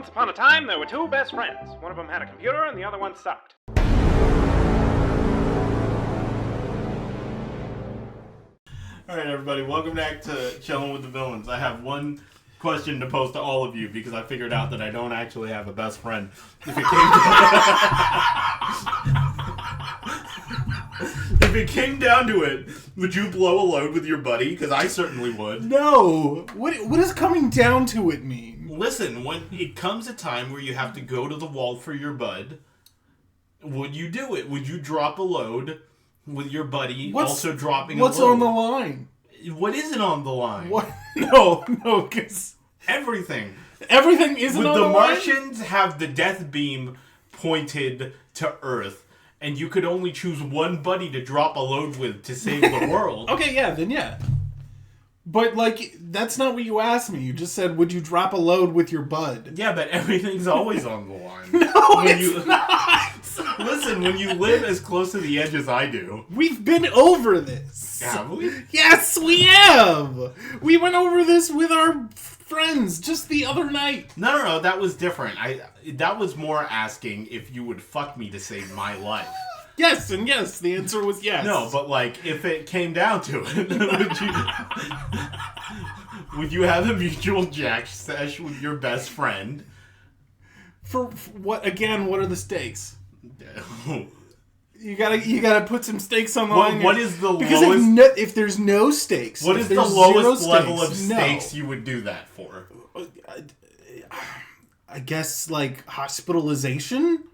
Once upon a time, there were two best friends. One of them had a computer and the other one sucked. Alright everybody, welcome back to Chillin with the Villains. I have one question to pose to all of you because I figured out that I don't actually have a best friend. If it came down to it, would you blow a load with your buddy? Because I certainly would. No! What does coming down to it mean? Listen, when it comes a time where you have to go to the wall for your bud, would you do it? Would you drop a load with your buddy also dropping a load? What's on the line? What isn't on the line? What? No, because everything. Everything isn't on the line? The Martians have the death beam pointed to Earth, and you could only choose one buddy to drop a load with to save the world. Okay, yeah, then yeah. But, like, that's not what you asked me. You just said, would you drop a load with your bud? Yeah, but everything's always on the line. No, it's not! Listen, when you live as close to the edge as I do... We've been over this. Have we? Yes, we have! We went over this with our friends just the other night. No, that was different. That was more asking if you would fuck me to save my life. Yes, and yes, the answer was yes. No, but like, if it came down to it, would you have a mutual jack sesh with your best friend? For what? Again, what are the stakes? You gotta put some stakes on the line. What is the because lowest? If there's no stakes, what is the lowest level of stakes you would do that for? I guess like hospitalization.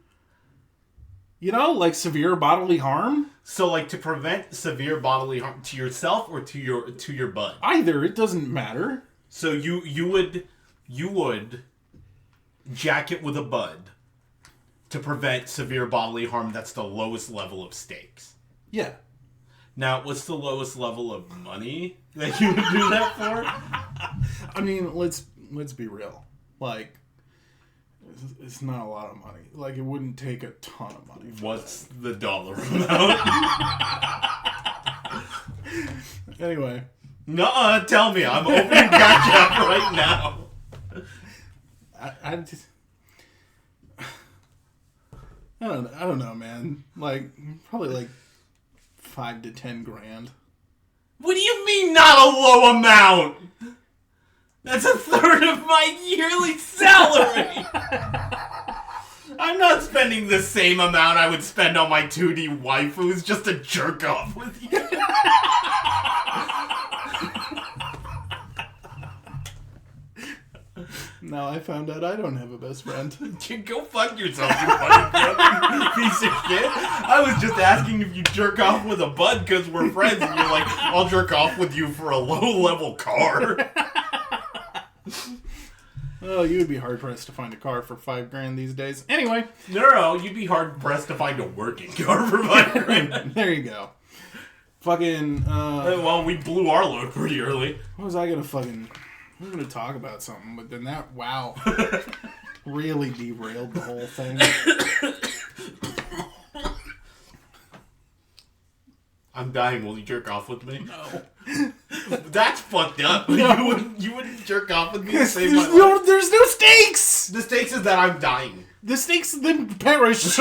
You know, like severe bodily harm? So, like, to prevent severe bodily harm to yourself or to your bud? Either. It doesn't matter. So you would jack it with a bud to prevent severe bodily harm. That's the lowest level of stakes. Yeah. Now, what's the lowest level of money that you would do that for? I mean, let's be real. Like, it's not a lot of money. Like, it wouldn't take a ton of money. What's the dollar amount? Anyway. Nuh-uh, tell me. I'm opening gotcha right now. I don't know, man. Like, probably like 5 to 10 grand. What do you mean not a low amount? That's a third of my yearly salary. I'm not spending the same amount I would spend on my 2D waifus just to jerk off with you. Now I found out I don't have a best friend. Go fuck yourself, you fucking piece of shit. I was just asking if you jerk off with a bud because we're friends, and you're like, I'll jerk off with you for a low-level car. Oh, you would be hard-pressed to find a car for 5 grand these days. Anyway. No, you'd be hard-pressed to find a working car for 5 grand. There you go. Fucking, well, we blew our load pretty early. What was I gonna fucking... I was gonna talk about something, but then that, wow, really derailed the whole thing. I'm dying. Will you jerk off with me? No. That's fucked up. No. You wouldn't jerk off with me to save my life? There's no stakes! The stakes is that I'm dying. The stakes then perish.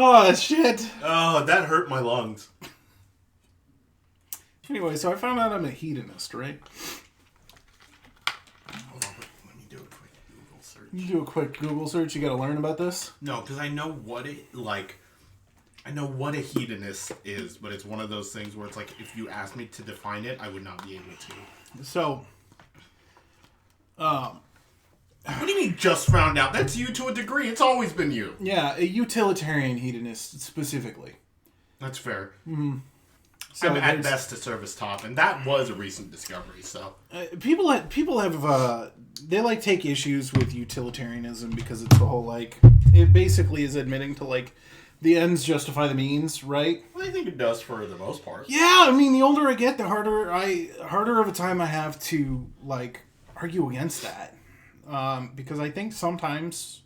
Oh, shit. Oh, that hurt my lungs. Anyway, so I found out I'm a hedonist, right? Hold on, let me do a quick Google search. You do a quick Google search, you gotta learn about this? No, because I know what I know what a hedonist is, but it's one of those things where it's like, if you asked me to define it, I would not be able to. So, what do you mean just found out? That's you to a degree. It's always been you. yeah, a utilitarian hedonist specifically. That's fair. Mm-hmm. So I'm at best a service top, and that was a recent discovery, so. People have they like take issues with utilitarianism because it's the whole like, it basically is admitting to like, the ends justify the means, right? Well, I think it does for the most part. Yeah, I mean, the older I get, the harder of a time I have to like argue against that. Because I think sometimes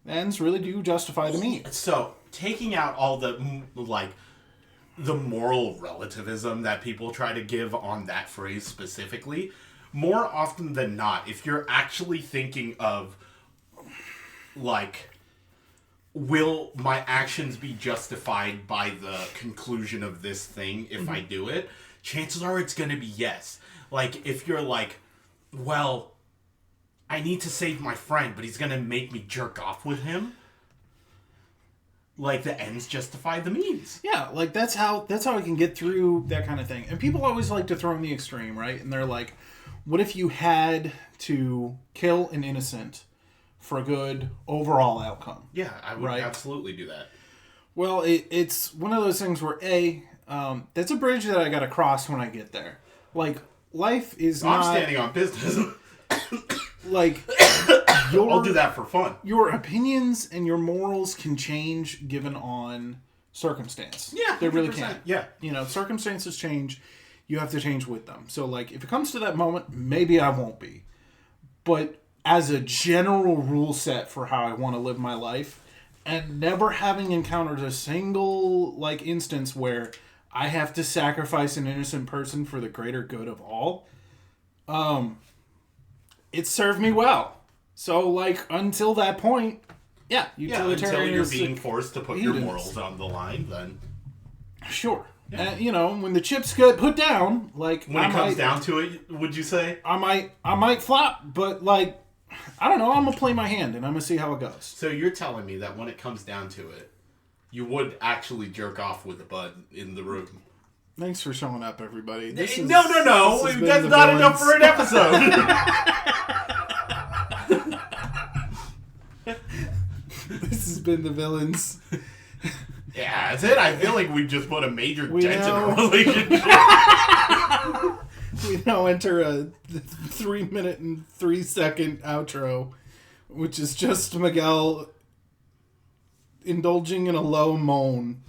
the ends really do justify the means. So, taking out all the, like, the moral relativism that people try to give on that phrase specifically, more often than not, if you're actually thinking of, like, will my actions be justified by the conclusion of this thing if I do it? Chances are it's going to be yes. Like, if you're like, well, I need to save my friend, but he's going to make me jerk off with him. Like, the ends justify the means. Yeah, like, that's how I can get through that kind of thing. And people always like to throw in the extreme, right? And they're like, what if you had to kill an innocent for a good overall outcome? Yeah, I would absolutely do that. Well, it's one of those things where, that's a bridge that I gotta cross when I get there. Like, life is I'm standing on business. Like, I'll do that for fun. Your opinions and your morals can change given on circumstance. Yeah, they really can. Yeah. Circumstances change. You have to change with them. So, like, if it comes to that moment, maybe I won't be. But as a general rule set for how I want to live my life, and never having encountered a single, like, instance where I have to sacrifice an innocent person for the greater good of all, it served me well. So, like, until that point, utilitarian until you're being forced to put your morals on the line, then... Sure. Yeah. When the chips get put down, like... When it comes down to it, would you say? I might flop, but, like, I don't know, I'm gonna play my hand, and I'm gonna see how it goes. So you're telling me that when it comes down to it, you would actually jerk off with the bud in the room? Thanks for showing up, everybody. No. That's not enough for an episode. This has been the villains. Yeah, that's it. I feel like we just put a major dent in our relationship. We now enter a 3-minute and 3-second outro, which is just Miguel indulging in a low moan.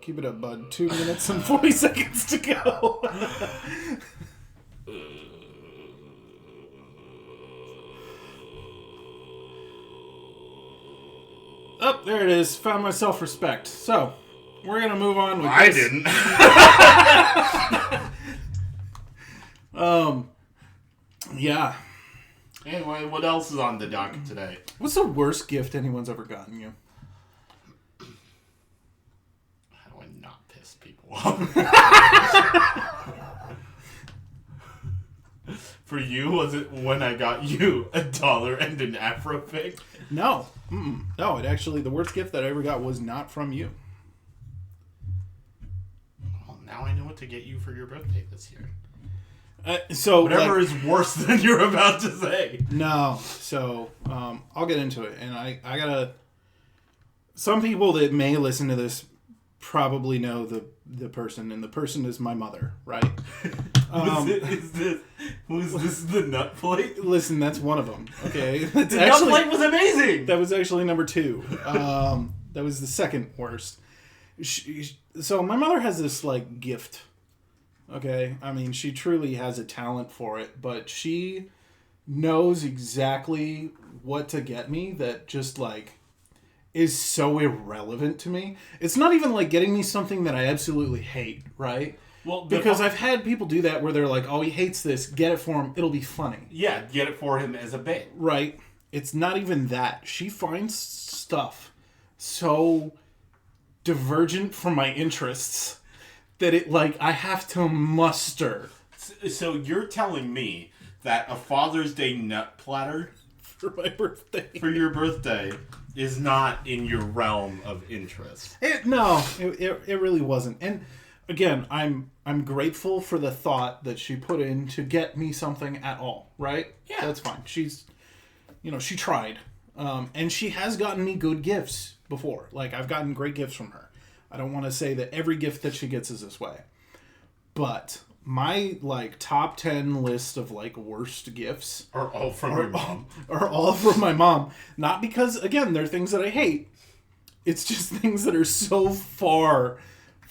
Keep it up, bud. 2 minutes and 40 seconds to go. Oh, there it is. Found my self-respect. So, we're going to move on with I this. didn't. Yeah. Anyway, what else is on the docket today? What's the worst gift anyone's ever gotten you? How do I not piss people off? For you, was it when I got you $1 and an Afro pick? No. No, the worst gift that I ever got was not from you. Well, now I know what to get you for your birthday this year. Whatever is worse than you're about to say. No. So, I'll get into it. And I gotta... Some people that may listen to this probably know the person, and the person is my mother, right? Who's this the nut plate? Listen, that's one of them. Okay, The nut plate was amazing. That was actually number 2. That was the second worst. So my mother has this like gift. Okay, I mean she truly has a talent for it, but she knows exactly what to get me that just like is so irrelevant to me. It's not even like getting me something that I absolutely hate, right? Well, because I've had people do that where they're like, oh, he hates this, get it for him, it'll be funny. Yeah, get it for him as a bit. Right. It's not even that. She finds stuff so divergent from my interests that it, like, I have to muster. So you're telling me that a Father's Day nut platter for my birthday, for your birthday, is not in your realm of interest? It really wasn't. And again, I'm grateful for the thought that she put in to get me something at all, right? Yeah. That's fine. She's, she tried. And she has gotten me good gifts before. Like, I've gotten great gifts from her. I don't want to say that every gift that she gets is this way. But my, like, top 10 list of, like, worst gifts... Are all from your mom. Are all from my mom. Not because, again, they're things that I hate. It's just things that are so far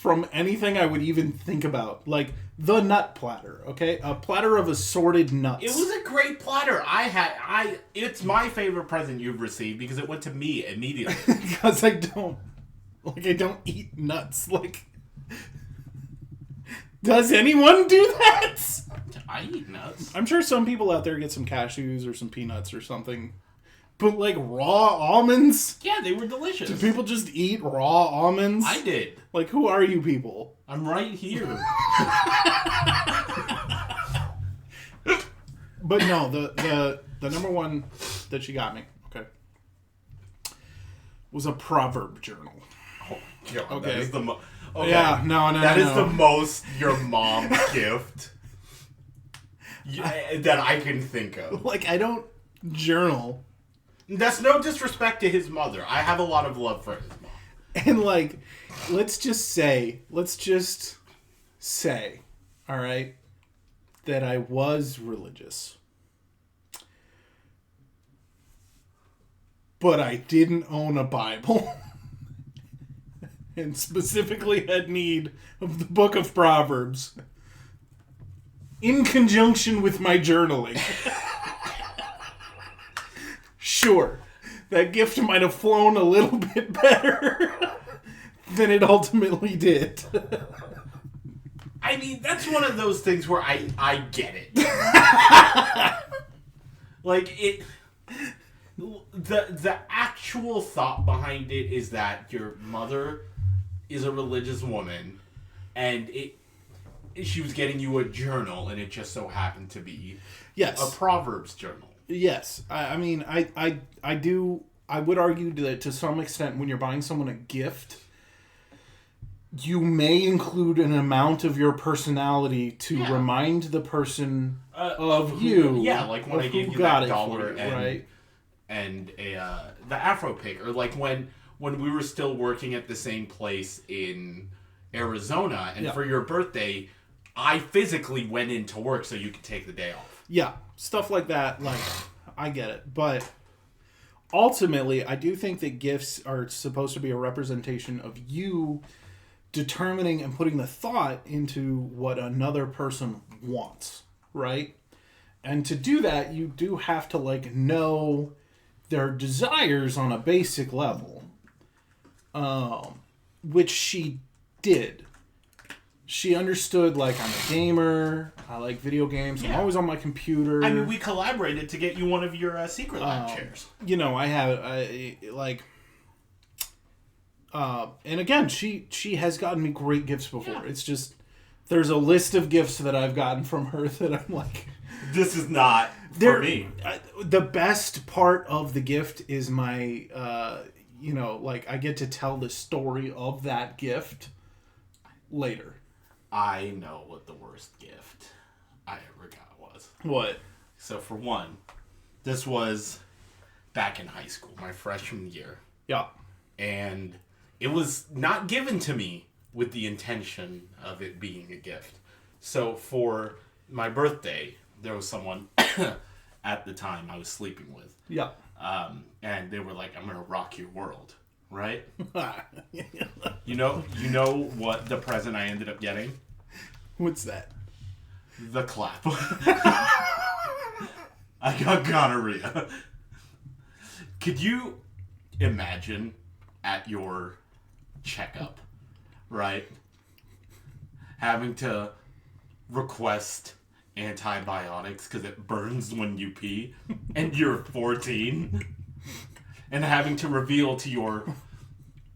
from anything I would even think about. Like, the nut platter, okay? A platter of assorted nuts. It was a great platter. It's my favorite present you've received because it went to me immediately. Because I don't eat nuts. Like, does anyone do that? I eat nuts. I'm sure some people out there get some cashews or some peanuts or something. But, like, raw almonds? Yeah, they were delicious. Do people just eat raw almonds? I did. Like, who are you people? I'm right here. But no, the number one that she got me, okay, was a proverb journal. Oh, God, Okay. That is the okay. Yeah, no. That is the most your mom gift that I can think of. Like, I don't journal. That's no disrespect to his mother. I have a lot of love for his mom. And, like, let's just say, all right, that I was religious. But I didn't own a Bible. And specifically had need of the book of Proverbs. In conjunction with my journaling. Sure, that gift might have flown a little bit better than it ultimately did. I mean, that's one of those things where I get it. Like, it... The actual thought behind it is that your mother is a religious woman, and she was getting you a journal, and it just so happened to be Yes. a Proverbs journal. Yes. I mean, I would argue that to some extent when you're buying someone a gift, you may include an amount of your personality to remind the person of you. Yeah, like when I gave you that $1 right? and the Afro Pig, or like when we were still working at the same place in Arizona, and for your birthday, I physically went into work so you could take the day off. Yeah, stuff like that, like, I get it. But ultimately, I do think that gifts are supposed to be a representation of you determining and putting the thought into what another person wants, right? And to do that, you do have to, like, know their desires on a basic level. Which she did. She understood, like, I'm a gamer, I like video games, I'm always on my computer. I mean, we collaborated to get you one of your Secret Lab chairs. You know, and again, she has gotten me great gifts before. Yeah. It's just, there's a list of gifts that I've gotten from her that I'm like... This is not for me. The best part of the gift is my, like, I get to tell the story of that gift later. I know what the worst gift I ever got was. What? So for one, this was back in high school, my freshman year. Yeah. And it was not given to me with the intention of it being a gift. So for my birthday, there was someone at the time I was sleeping with. Yeah. And they were like, I'm going to rock your world. Right? You know what the present I ended up getting? What's that? The clap. I got gonorrhea. Could you imagine at your checkup, right? Having to request antibiotics because it burns when you pee, and you're 14? And having to reveal to your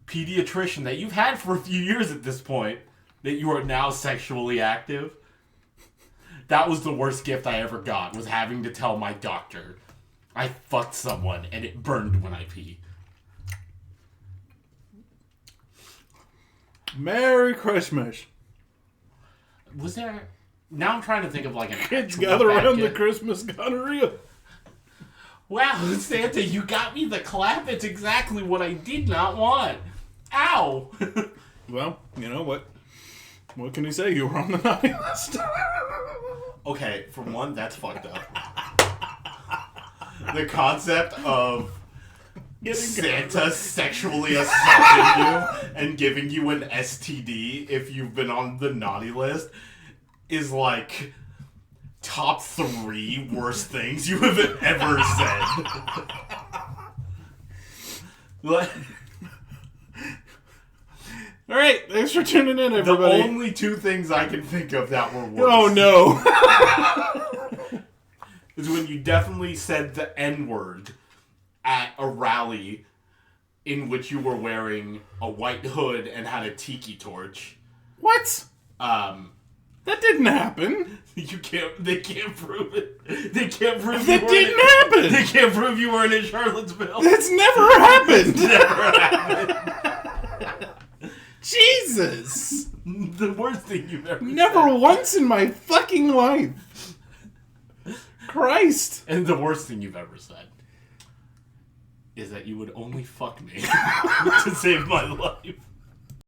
pediatrician that you've had for a few years at this point that you are now sexually active. That was the worst gift I ever got, was having to tell my doctor I fucked someone and it burned when I pee. Merry Christmas. Was there... Now I'm trying to think of like an kids gather around the Christmas gonorrhea. Wow, Santa, you got me the clap. It's exactly what I did not want. Ow! Well, you know what? What can you say? You were on the naughty list. Okay, for one, that's fucked up. The concept of Santa sexually assaulting you and giving you an STD if you've been on the naughty list is like top 3 worst things you have ever said. Like, all right, thanks for tuning in, everybody. the only 2 things I can think of that were worse. Oh no! Is when you definitely said the N-word at a rally in which you were wearing a white hood and had a tiki torch. What? That didn't happen. They can't prove it. They can't prove that didn't happen. They can't prove you weren't in Charlottesville. That's never happened. Never happened. Jesus. The worst thing you've ever Never said. once in my fucking life. Christ. And the worst thing you've ever said is that you would only fuck me to save my life.